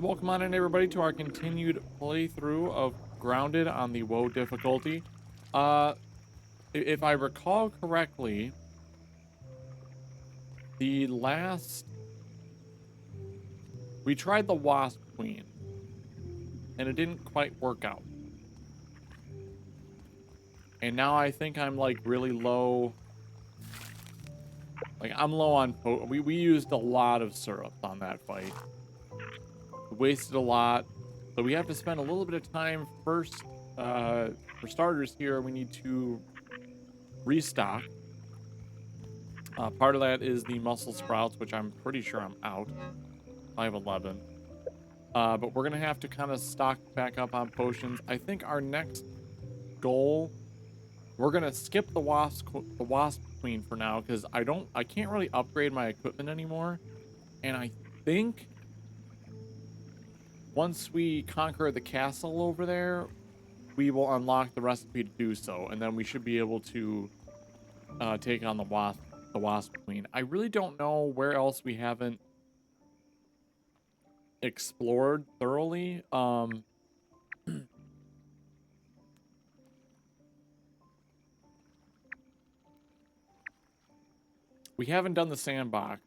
Welcome on in, everybody, to our continued playthrough of Grounded on the WoW difficulty. Uh, if I recall correctly, the last... we tried the Wasp Queen, and it didn't quite work out. And now I think I'm, like, really low... like, I'm low on... we used a lot of syrup on that fight. We wasted a lot. So we have to spend a little bit of time first. For starters here, we need to restock. Part of that is the muscle sprouts, which I'm pretty sure I'm out. I have 11. But we're going to have to kind of stock back up on potions. I think our next goal, we're going to skip the wasp queen for now, because I can't really upgrade my equipment anymore. And I think once we conquer the castle over there, we will unlock the recipe to do so. And then we should be able to take on the wasp queen. I really don't know where else we haven't explored thoroughly. We haven't done the sandbox.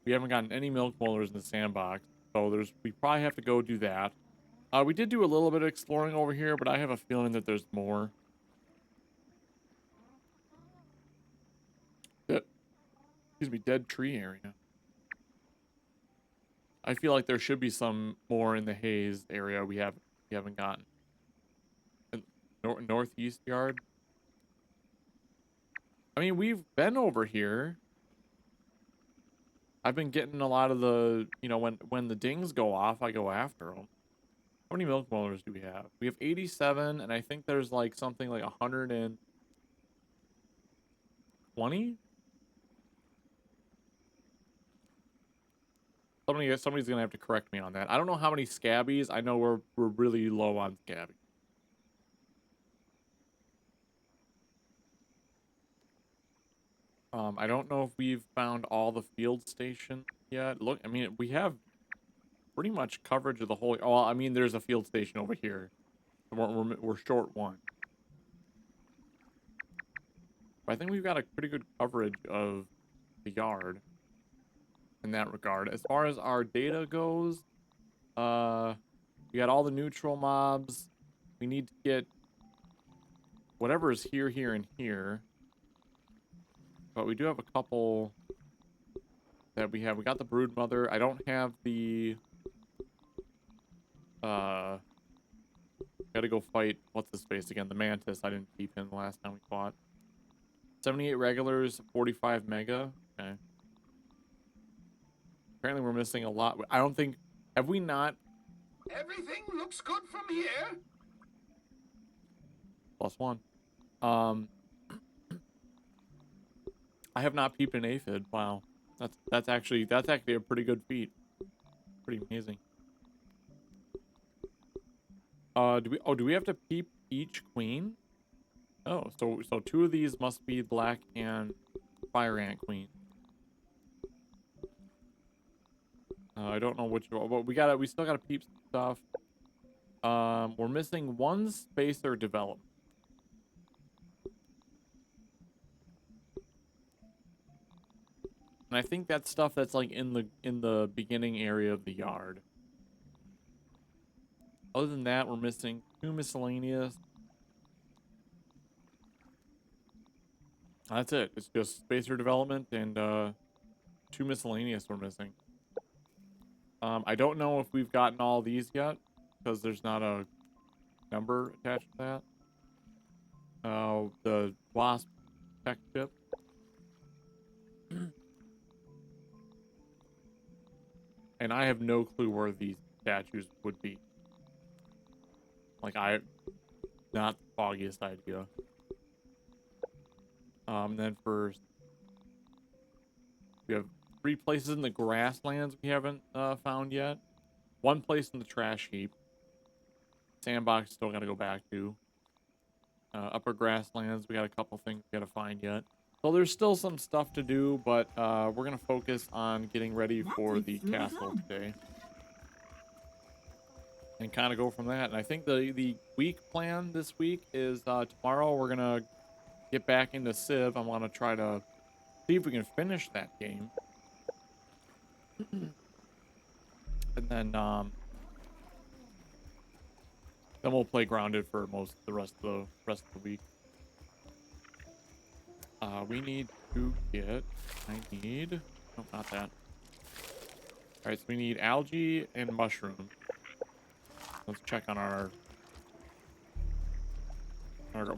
We haven't gotten any milk molars in the sandbox, so we probably have to go do that. We did do a little bit of exploring over here, but I have a feeling that there's more. Excuse me, dead tree area. I feel like there should be some more in the haze area we haven't gotten. Northeast yard. I mean, we've been over here. I've been getting a lot of the, when the dings go off, I go after them. How many milk molars do we have? We have 87, and I think there's like something like 120? Somebody's gonna have to correct me on that. I don't know how many scabbies. I know we're really low on scabbies. I don't know if we've found all the field stations yet. Look, I mean, we have pretty much coverage of the whole... well, I mean, there's a field station over here. We're short one. But I think we've got a pretty good coverage of the yard in that regard. As far as our data goes, we got all the neutral mobs. We need to get whatever is here, here, and here. But we do have a couple that we have. We got the brood mother. I don't have the... gotta go fight, what's his face again? The mantis. I didn't keep him the last time we fought. 78 regulars, 45 mega. Okay. Apparently we're missing a lot. I don't think... have we not... everything looks good from here. +1. I have not peeped an aphid. Wow. That's actually a pretty good feat. Pretty amazing. Do we have to peep each queen? Oh, so 2 of these must be black and fire ant queen. I don't know which one, but we still gotta peep stuff. We're missing 1 spacer development. And I think that's stuff that's like in the beginning area of the yard. Other than that, we're missing 2 miscellaneous. That's it. It's just spacer development and 2 miscellaneous we're missing. I don't know if we've gotten all these yet, because there's not a number attached to that. The wasp tech chip. And I have no clue where these statues would be. Like, not the foggiest idea. Then we have 3 places in the grasslands we haven't found yet. 1 place in the trash heap. Sandbox still gotta go back to. Upper grasslands, we got a couple things we gotta find yet. So there's still some stuff to do, but we're gonna focus on getting ready for the castle today. and kind of go from that. And I think the week plan this week is tomorrow we're gonna get back into Civ. I want to try to see if we can finish that game, and then we'll play Grounded for most of the rest of the week. We need to get. I need. No, not that. All right, so we need algae and mushroom. Let's check on our.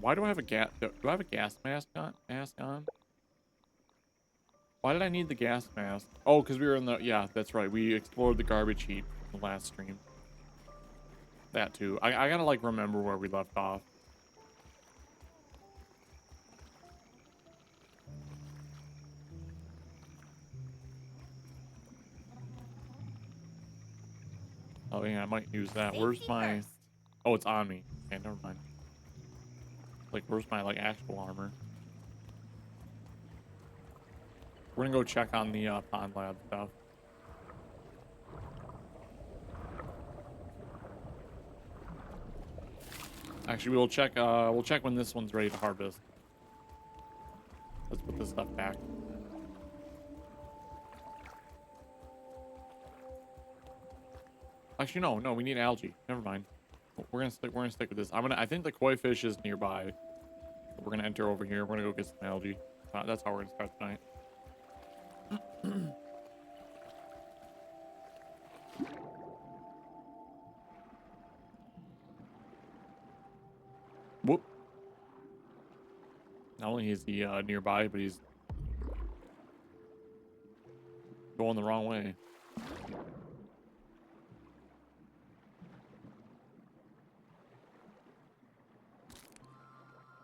Why do I have a gas? Do I have a gas mask on? Why did I need the gas mask? Oh, because we were in the. Yeah, that's right. We explored the garbage heap in the last stream. That too. I gotta like remember where we left off. Oh yeah, I might use that. Where's my? Oh, it's on me. Okay, never mind. Like, where's my like actual armor? We're gonna go check on the pond lab stuff. Actually, we'll check when this one's ready to harvest. Let's put this stuff back. Actually, no, we need algae. Never mind. We're gonna stick with this. I think the koi fish is nearby. We're gonna enter over here. We're gonna go get some algae. That's how we're gonna start tonight. Whoop. Not only is he nearby, but he's going the wrong way.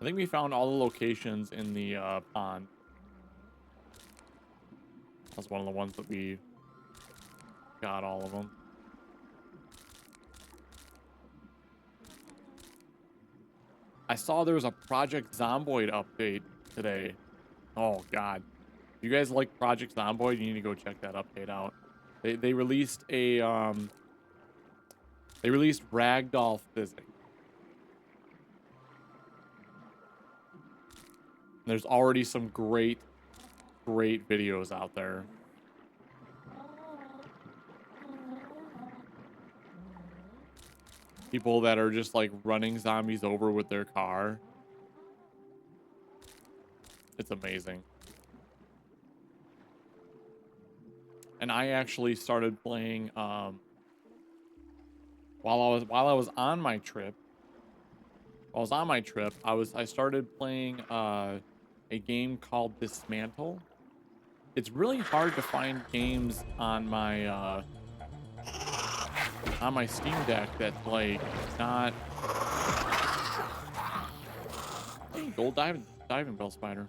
I think we found all the locations in the pond. That's one of the ones that we got all of them. I saw there was a Project Zomboid update today. Oh god. If you guys like Project Zomboid, you need to go check that update out. They released a they released ragdoll physics. There's already some great videos out there. People that are just like running zombies over with their car. It's amazing. And I actually started playing while I was on my trip. I started playing a game called Dismantle. It's really hard to find games on my Steam Deck that's like not. Hey, gold diving bell spider.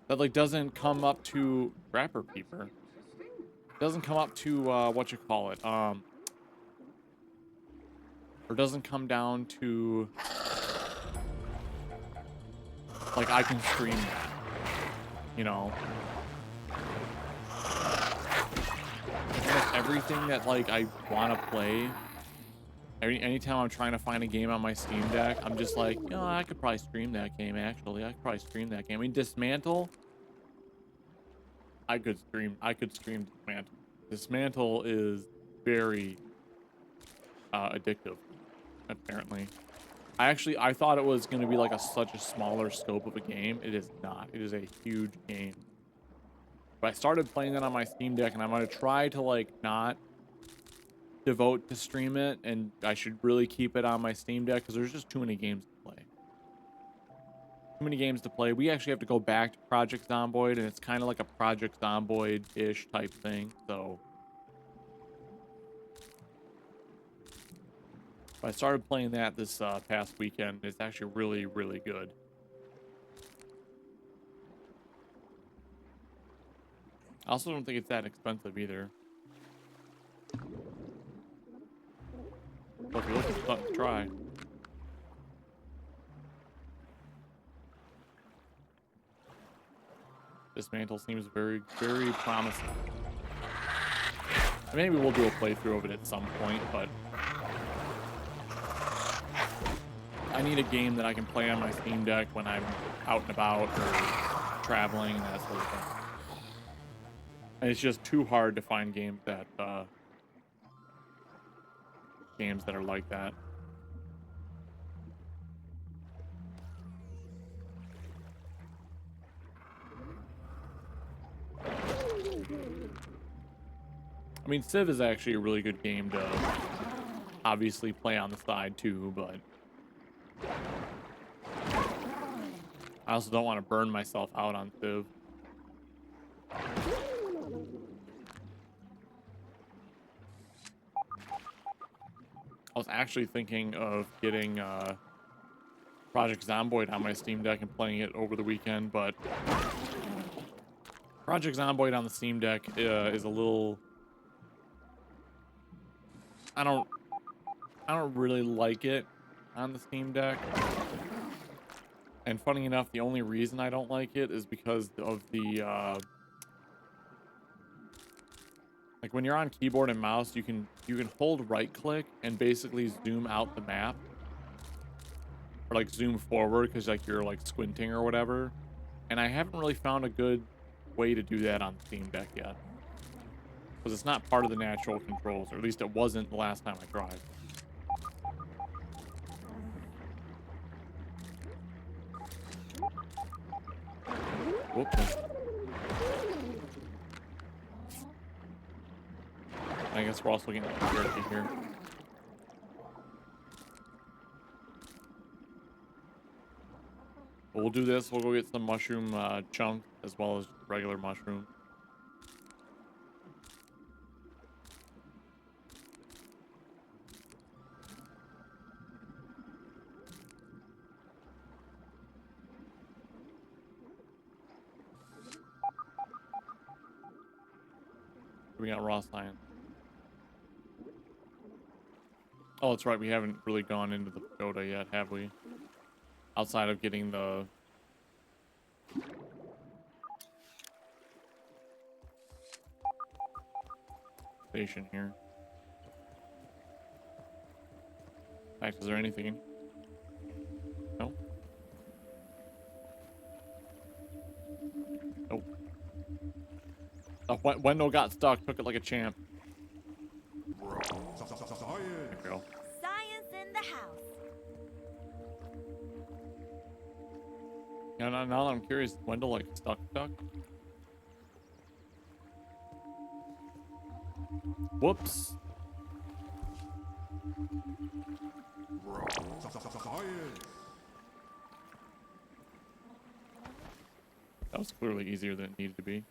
That like doesn't come up to Rapper Peeper. Doesn't come up to what you call it. Or doesn't come down to like I can stream that. You know. Almost everything that like I want to play. Anytime I'm trying to find a game on my Steam Deck, I'm just like, you know, I could probably stream that game. Actually, I could probably stream that game. I mean, Dismantle. I could stream Dismantle. Dismantle is very addictive, apparently. I thought it was going to be like such a smaller scope of a game. It is not. It is a huge game. But I started playing that on my Steam Deck, and I'm going to try to like not devote to stream it, and I should really keep it on my Steam Deck because there's just too many games to play. Too many games to play. We actually have to go back to Project Zomboid, and it's kind of like a Project Zomboid-ish type thing, so I started playing that this past weekend. It's actually really, really good. I also don't think it's that expensive either. So if you're looking for something to try. Dismantle seems very, very promising. Maybe we'll do a playthrough of it at some point, but I need a game that I can play on my Steam Deck when I'm out and about or traveling, that sort of thing. And it's just too hard to find games that are like that. I mean, Civ is actually a really good game to obviously play on the side too, but I also don't want to burn myself out on Civ. I was actually thinking of getting Project Zomboid on my Steam Deck and playing it over the weekend, but Project Zomboid on the Steam Deck is a little... I don't really like it on the Steam Deck. And funny enough, the only reason I don't like it is because of the like when you're on keyboard and mouse, you can hold right click and basically zoom out the map. Or like zoom forward because like you're like squinting or whatever. And I haven't really found a good way to do that on Steam Deck yet. Because it's not part of the natural controls, or at least it wasn't the last time I tried. Whoops. I guess we're also getting security here. But we'll do this. We'll go get some mushroom chunks as well as regular mushrooms. We got raw science. Oh, that's right. We haven't really gone into the pagoda yet, have we? Outside of getting the... station here. In fact, is there anything? No? Nope. Oh, Wendell got stuck. Took it like a champ. There we go. Science in the house. Yeah, now that I'm curious, Wendell like stuck? Whoops. That was clearly easier than it needed to be.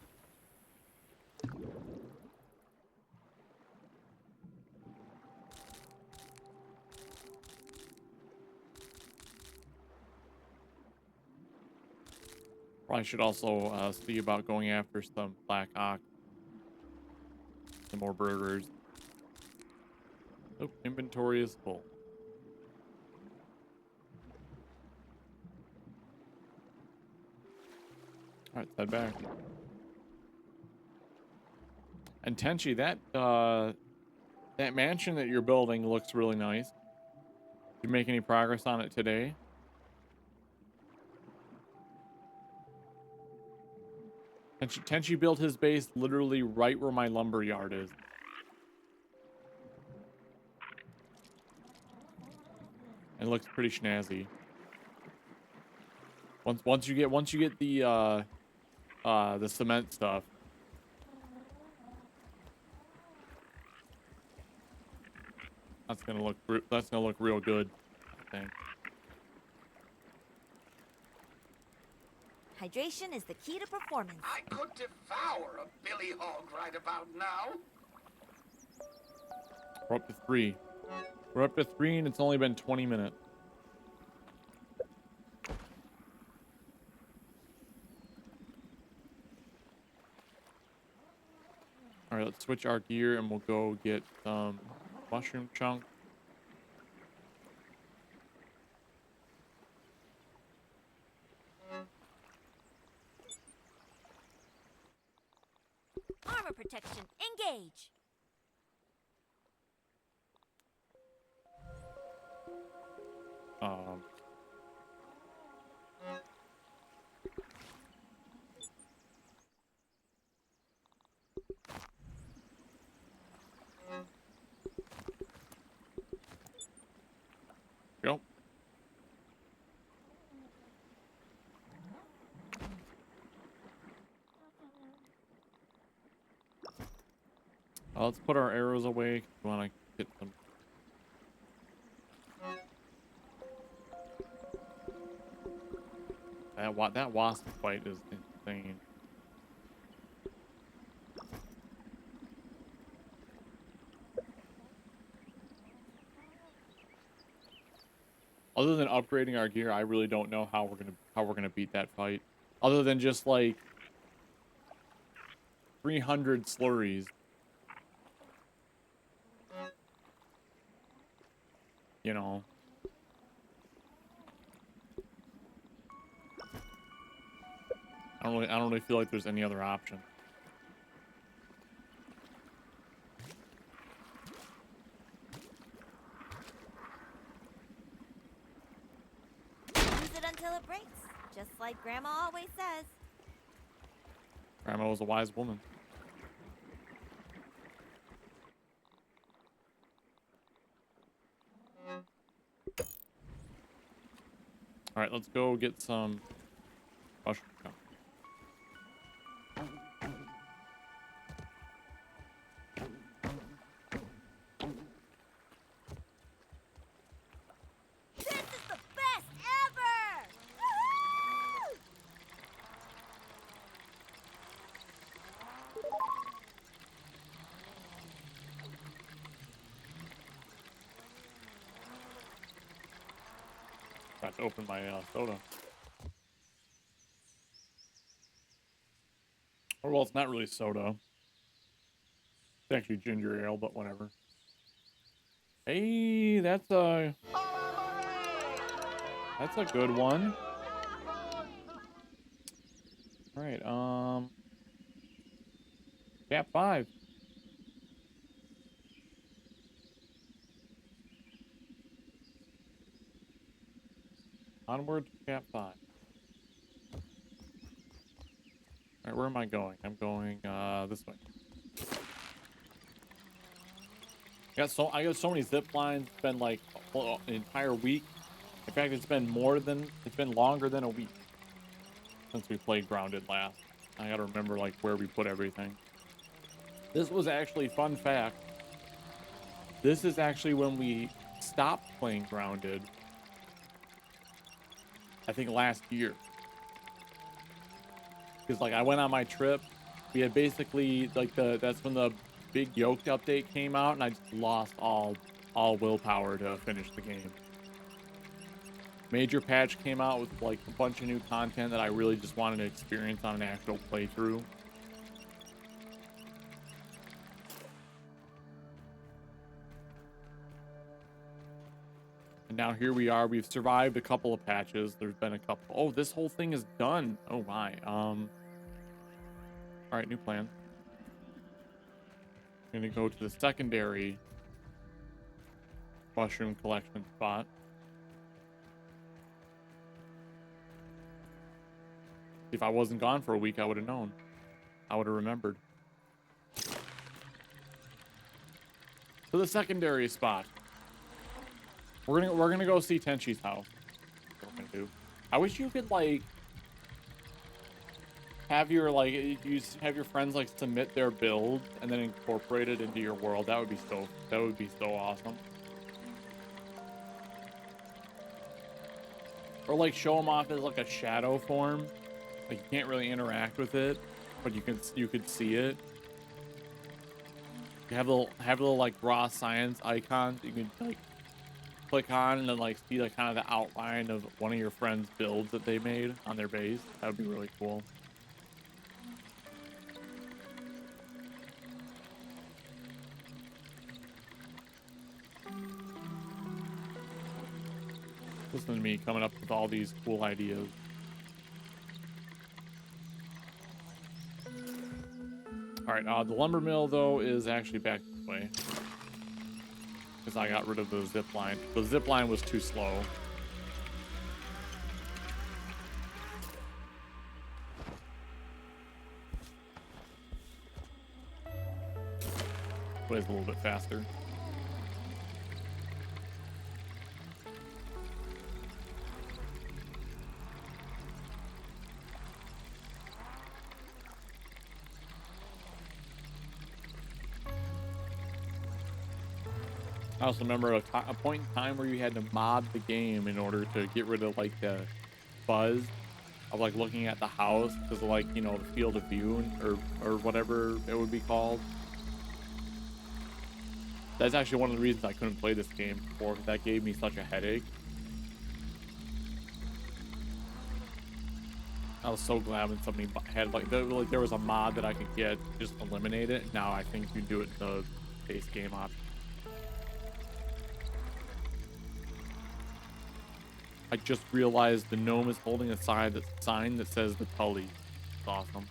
Probably should also see about going after some black ox. Some more burgers. Oh, inventory is full. Alright, head back. And Tenchi, that mansion that you're building looks really nice. Did you make any progress on it today? Tenchi built his base literally right where my lumber yard is. It looks pretty snazzy. Once you get the cement stuff. That's gonna look real good, I think. Hydration is the key to performance. I could devour a billy hog right about now. We're up to 3. We're up to 3 and it's only been 20 minutes. Alright, let's switch our gear and we'll go get some mushroom chunks. Armor protection, engage. Go. Let's put our arrows away. We want to get some. That wasp fight is insane. Other than upgrading our gear, I really don't know how we're gonna beat that fight. Other than just like 300 slurries. You know. I don't really feel like there's any other option. Use it until it breaks, just like Grandma always says. Grandma was a wise woman. All right, let's go get some mushroom. This is the best ever! Woohoo! Got to open my soda. Or well, it's not really soda. It's actually ginger ale, but whatever. Hey, that's a good one. All right, Cap 5. Onward to Cap 5. All right, where am I going? I'm going this way. I got so many zip lines. It's been like an entire week. In fact, it's been longer than a week since we played Grounded last. I gotta remember like where we put everything. This was actually, fun fact, this is actually when we stopped playing Grounded. I think last year. Because like I went on my trip, we had basically like that's when the big yoked update came out, and I just lost all willpower to finish the game. Major patch came out with like a bunch of new content that I really just wanted to experience on an actual playthrough. And now here we are. We've survived a couple of patches. There's been a couple. Oh, this whole thing is done. Oh my. All right, new plan. I'm gonna go to the secondary mushroom collection spot. If I wasn't gone for a week, I would have known. I would have remembered. To the secondary spot. We're gonna go see Tenchi's house. That's what we're gonna do. I wish you could like have your friends like submit their builds and then incorporate it into your world. That would be so awesome. Or like show them off as like a shadow form. Like you can't really interact with it, but you could see it. You have little like raw science icons you can like click on and then like see like kind of the outline of one of your friends' builds that they made on their base. That would be really cool. Listen to me coming up with all these cool ideas. All right, the lumber mill though is actually back this way because I got rid of the zip line. The zip line was too slow. way is a little bit faster. I also remember a point in time where you had to mod the game in order to get rid of like the buzz of like looking at the house, because like, you know, the field of view or whatever it would be called. That's actually one of the reasons I couldn't play this game before, because that gave me such a headache. I was so glad when somebody had like there was a mod that I could get to just eliminate it. Now I think you do it in the base game option. I just realized the gnome is holding a sign that says the Tully. It's awesome.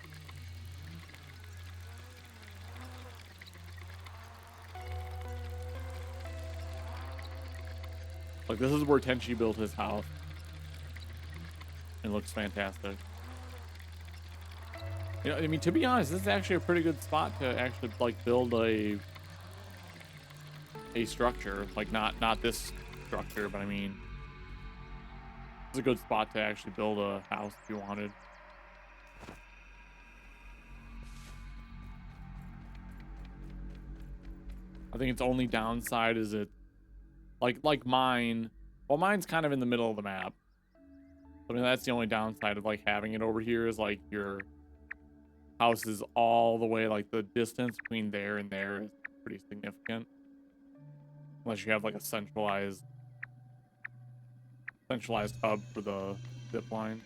Like, this is where Tenchi built his house. It looks fantastic. You know, I mean, to be honest, this is actually a pretty good spot to actually like build a structure. Like, not this structure, but I mean, it's a good spot to actually build a house if you wanted. I think its only downside is it, like mine. Well, mine's kind of in the middle of the map. I mean, that's the only downside of like having it over here, is like your house is all the way, like the distance between there and there is pretty significant. Unless you have like a centralized hub for the zip line.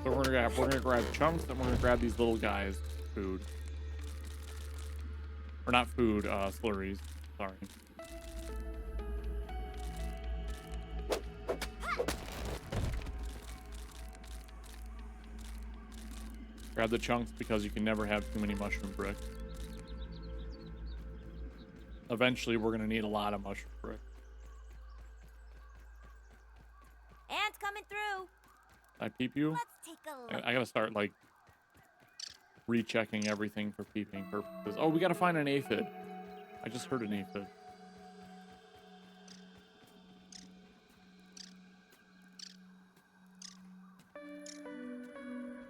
So we're gonna grab chunks, and we're gonna grab these little guys' food. Or not food, slurries. Sorry. Grab the chunks because you can never have too many mushroom bricks. Eventually, we're gonna need a lot of mushroom bricks. Ant coming through. I peep you? Let's take a look. I gotta start, like, rechecking everything for peeping purposes. Oh, we gotta find an aphid. I just heard an aphid.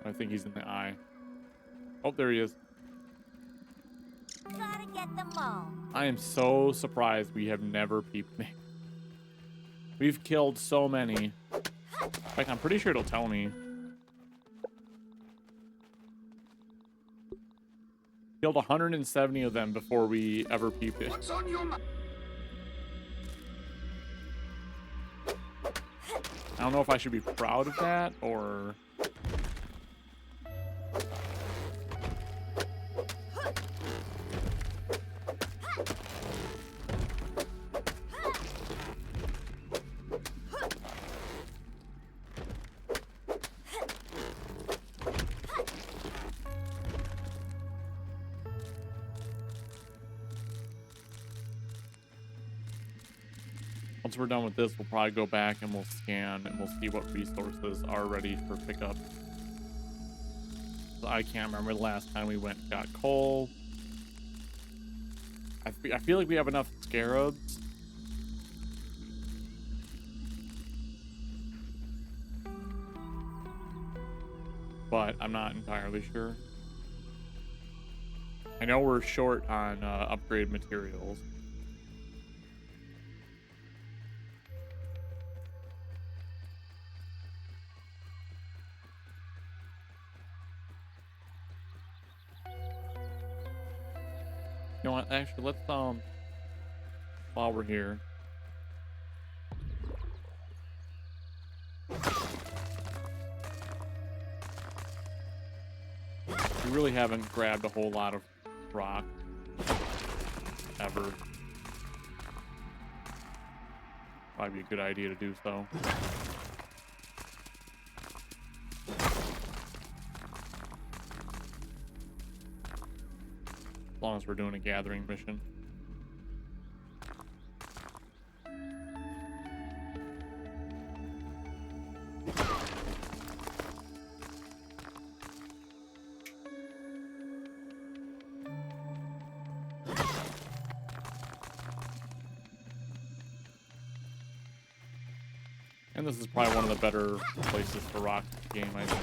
I think he's in the eye. Oh, there he is. Gotta get them all. I am so surprised we have never peeped me. We've killed so many. In fact, I'm pretty sure it'll tell me. Killed 170 of them before we ever peeped it. What's on your mind? I don't know if I should be proud of that or... Once we're done with this, we'll probably go back and we'll scan and we'll see what resources are ready for pickup. So I can't remember the last time we went and got coal. I feel like we have enough scarabs. But I'm not entirely sure. I know we're short on upgrade materials. You know what, actually, let's, while we're here. We really haven't grabbed a whole lot of rock. Ever. Might be a good idea to do so. As long as we're doing a gathering mission. And this is probably one of the better places for rock game, I think.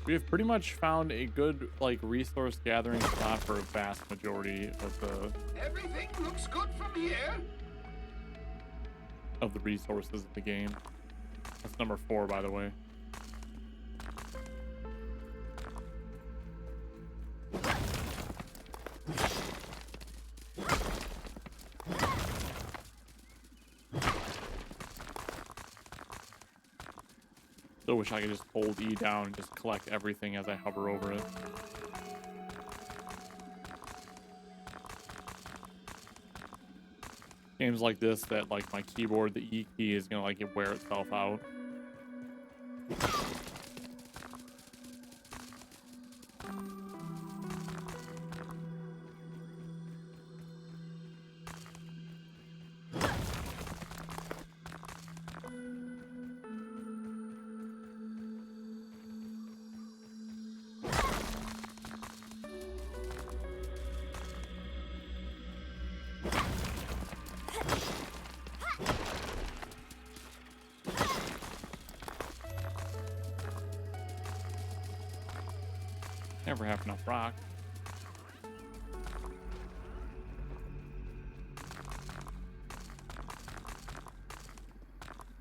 We have pretty much found a good, like, resource gathering spot for a vast majority of Everything looks good from here. the resources of the game. That's number 4, by the way. Still wish I could just hold E down and just collect everything as I hover over it. Games like this that, like, my keyboard, the E key is gonna, like, wear itself out. Never have enough rock.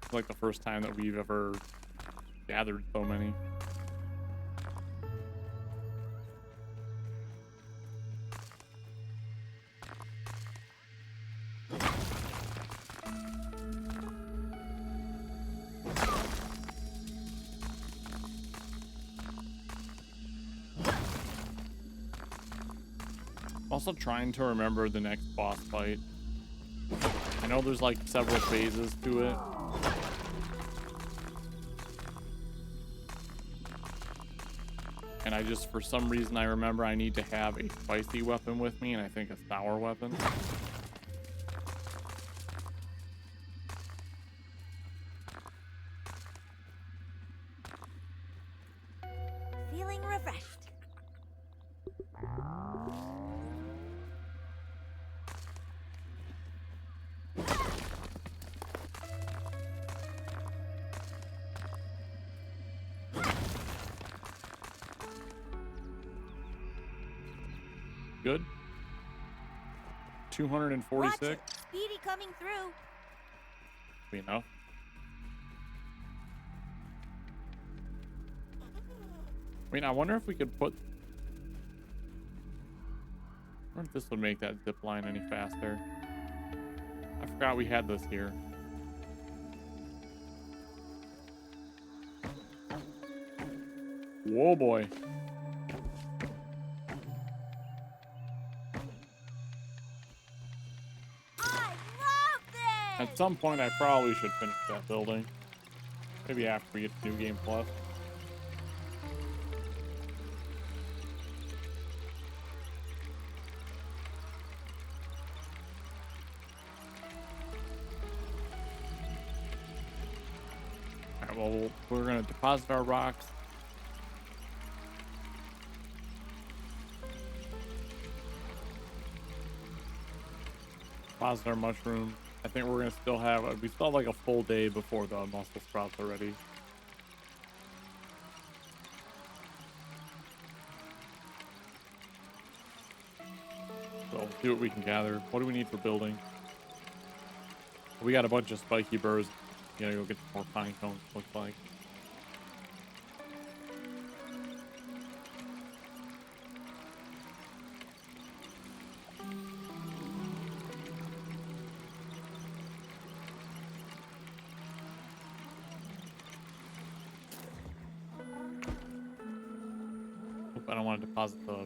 It's like the first time that we've ever gathered so many. Also trying to remember the next boss fight. I know there's like several phases to it. And I just, for some reason, I remember I need to have a spicy weapon with me, and I think a sour weapon. Feeling refreshed. Good. 246. Watch it. Speedy coming through. Be enough. I mean, I wonder if we could put... I wonder if this would make that zip line any faster. I forgot we had this here. Whoa, boy. I love this! At some point, I probably should finish that building. Maybe after we get to New Game Plus. Alright, well, we're going to deposit our rocks. Deposit our mushroom. I think we're gonna still have, we still have like a full day before the mussel sprouts are ready. So we'll see what we can gather. What do we need for building? We got a bunch of spiky burrs. You gotta go get some more pine cones, looks like. I don't want to deposit the